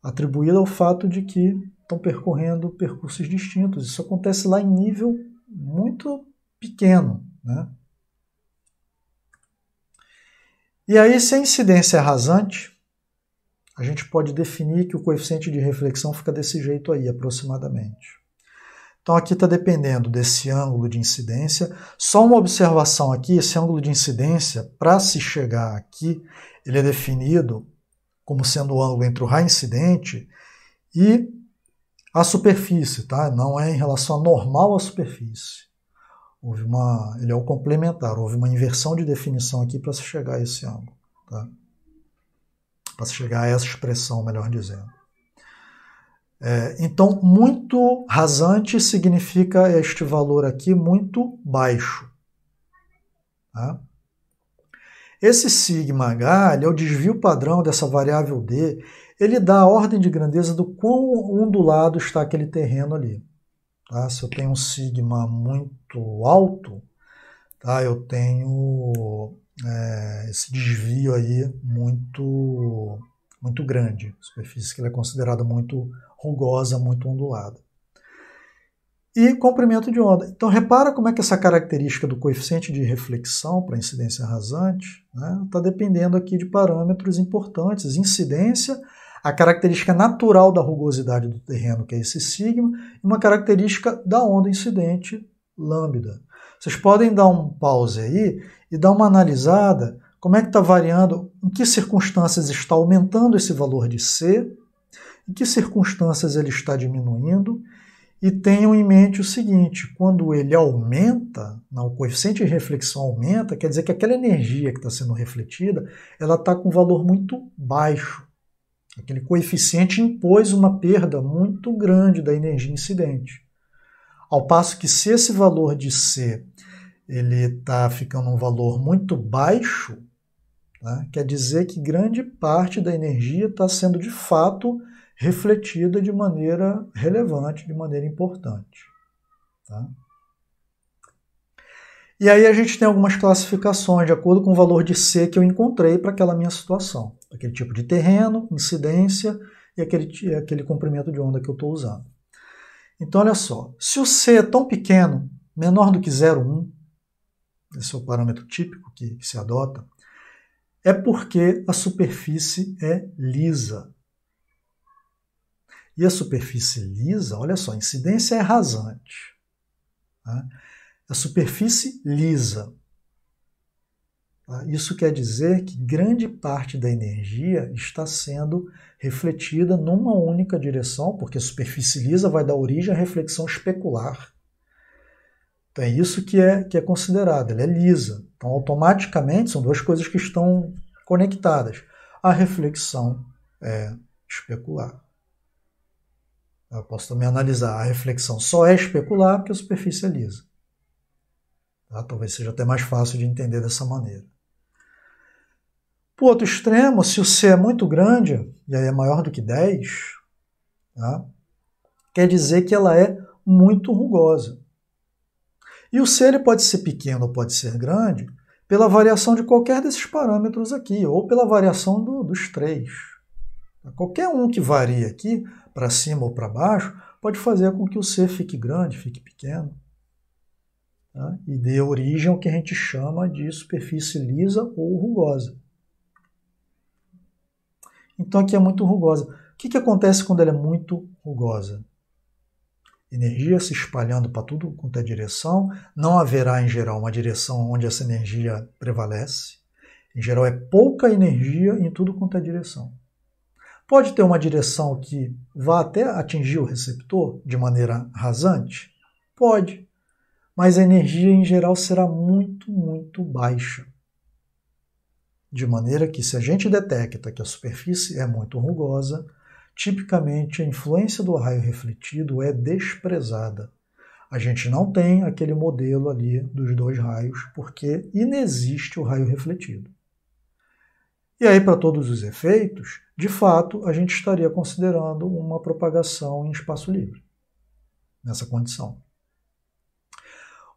atribuída ao fato de que estão percorrendo percursos distintos. Isso acontece lá em nível muito pequeno, né? E aí, se a incidência é rasante, a gente pode definir que o coeficiente de reflexão fica desse jeito aí, aproximadamente. Então aqui está dependendo desse ângulo de incidência. Só uma observação aqui, esse ângulo de incidência, para se chegar aqui, ele é definido como sendo o ângulo entre o raio incidente e a superfície, tá? Não é em relação à normal à superfície. Ele é o complementar, houve uma inversão de definição aqui para se chegar a esse ângulo, tá? Para se chegar a essa expressão, melhor dizendo. Então, muito rasante significa este valor aqui muito baixo. Tá? Esse sigma H ele é o desvio padrão dessa variável D, ele dá a ordem de grandeza do quão ondulado está aquele terreno ali. Tá? Se eu tenho um sigma muito alto, tá? Eu tenho esse desvio aí muito grande, superfície que ela é considerada muito rugosa, muito ondulada. E comprimento de onda. Então, repara como é que essa característica do coeficiente de reflexão para incidência rasante está dependendo aqui de parâmetros importantes. Incidência, a característica natural da rugosidade do terreno, que é esse sigma, e uma característica da onda incidente, lambda. Vocês podem dar um pause aí e dar uma analisada como é que está variando, em que circunstâncias está aumentando esse valor de C, em que circunstâncias ele está diminuindo. E tenham em mente o seguinte, quando ele aumenta, o coeficiente de reflexão aumenta, quer dizer que aquela energia que está sendo refletida, ela está com um valor muito baixo. Aquele coeficiente impôs uma perda muito grande da energia incidente. Ao passo que se esse valor de C ele está ficando um valor muito baixo, né, quer dizer que grande parte da energia está sendo de fato refletida de maneira relevante, de maneira importante. Tá? E aí a gente tem algumas classificações de acordo com o valor de C que eu encontrei para aquela minha situação. Aquele tipo de terreno, incidência e aquele comprimento de onda que eu estou usando. Então, olha só. Se o C é tão pequeno, menor do que 0,1, esse é o parâmetro típico que se adota, é porque a superfície é lisa. E a superfície lisa, olha só, a incidência é rasante. Tá? A superfície lisa. Tá? Isso quer dizer que grande parte da energia está sendo refletida numa única direção, porque a superfície lisa vai dar origem à reflexão especular. Então é isso que é considerado, ela é lisa. Então automaticamente são duas coisas que estão conectadas. A reflexão é especular. Eu posso também analisar, a reflexão só é especular porque a superfície é lisa. Tá? Talvez seja até mais fácil de entender dessa maneira. Para o outro extremo, se o C é muito grande, e aí é maior do que 10, tá? Quer dizer que ela é muito rugosa. E o C ele pode ser pequeno ou pode ser grande pela variação de qualquer desses parâmetros aqui, ou pela variação dos três. Qualquer um que varie aqui, para cima ou para baixo, pode fazer com que o C fique grande, fique pequeno. Tá? E dê origem ao que a gente chama de superfície lisa ou rugosa. Então aqui é muito rugosa. O que acontece quando ela é muito rugosa? Energia se espalhando para tudo quanto é direção. Não haverá, em geral, uma direção onde essa energia prevalece. Em geral, é pouca energia em tudo quanto é direção. Pode ter uma direção que vá até atingir o receptor de maneira rasante? Pode. Mas a energia, em geral, será muito, muito baixa. De maneira que, se a gente detecta que a superfície é muito rugosa, tipicamente a influência do raio refletido é desprezada. A gente não tem aquele modelo ali dos dois raios, porque inexiste o raio refletido. E aí, para todos os efeitos, de fato, a gente estaria considerando uma propagação em espaço livre, nessa condição.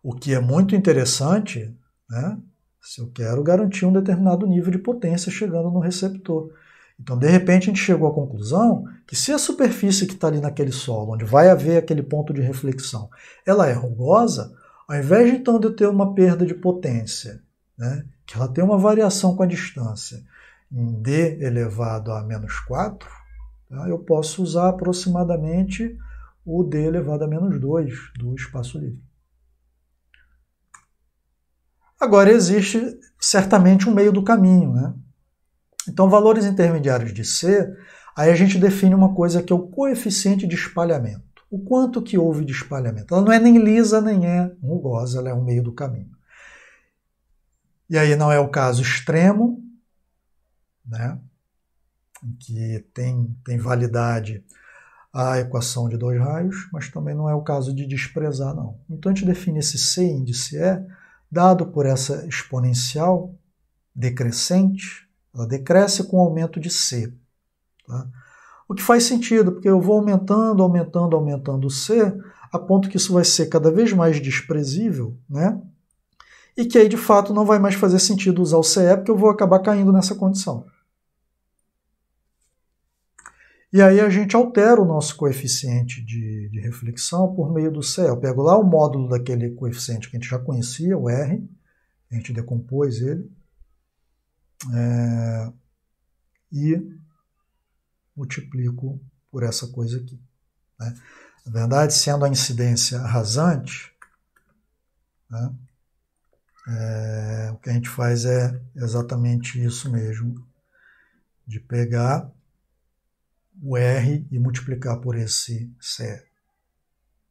O que é muito interessante, né, se eu quero garantir um determinado nível de potência chegando no receptor. Então, de repente, a gente chegou à conclusão que se a superfície que está ali naquele solo, onde vai haver aquele ponto de reflexão, ela é rugosa, ao invés de, então, de eu ter uma perda de potência, né, que ela tem uma variação com a distância, em d elevado a menos 4, tá? Eu posso usar aproximadamente o d elevado a menos 2 do espaço livre. Agora, existe certamente um meio do caminho, né? Então, valores intermediários de C, aí a gente define uma coisa que é o coeficiente de espalhamento. O quanto que houve de espalhamento. Ela não é nem lisa, nem é rugosa, ela é um meio do caminho. E aí não é o caso extremo, né, que tem validade a equação de dois raios, mas também não é o caso de desprezar, não. Então a gente define esse C índice E, dado por essa exponencial, decrescente, ela decresce com o aumento de C. Tá? O que faz sentido, porque eu vou aumentando, aumentando, aumentando o C, a ponto que isso vai ser cada vez mais desprezível, né? E que aí de fato não vai mais fazer sentido usar o CE, porque eu vou acabar caindo nessa condição. E aí a gente altera o nosso coeficiente de reflexão por meio do CE. Eu pego lá o módulo daquele coeficiente que a gente já conhecia, o R, a gente decompôs ele, e multiplico por essa coisa aqui. Né? Na verdade, sendo a incidência rasante, né, o que a gente faz é exatamente isso mesmo, de pegar o R e multiplicar por esse CE.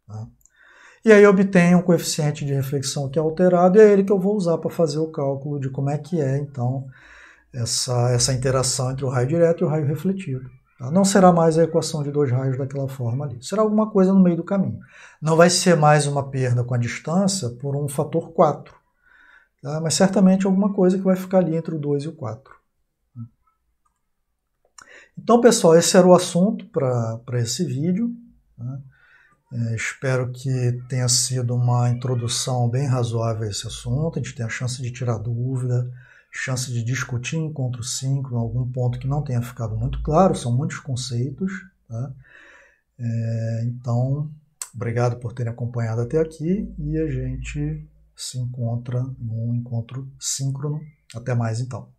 Tá? E aí eu obtenho um coeficiente de reflexão que é alterado, e é ele que eu vou usar para fazer o cálculo de como é que é, então, essa interação entre o raio direto e o raio refletido. Tá? Não será mais a equação de dois raios daquela forma ali. Será alguma coisa no meio do caminho. Não vai ser mais uma perda com a distância por um fator 4. Tá? Mas certamente alguma coisa que vai ficar ali entre o 2 e o 4. Então, pessoal, esse era o assunto para esse vídeo. Né? Espero que tenha sido uma introdução bem razoável a esse assunto. A gente tem a chance de tirar dúvida, chance de discutir encontro síncrono, algum ponto que não tenha ficado muito claro, são muitos conceitos. Tá? Então, obrigado por terem acompanhado até aqui e a gente se encontra num encontro síncrono. Até mais então.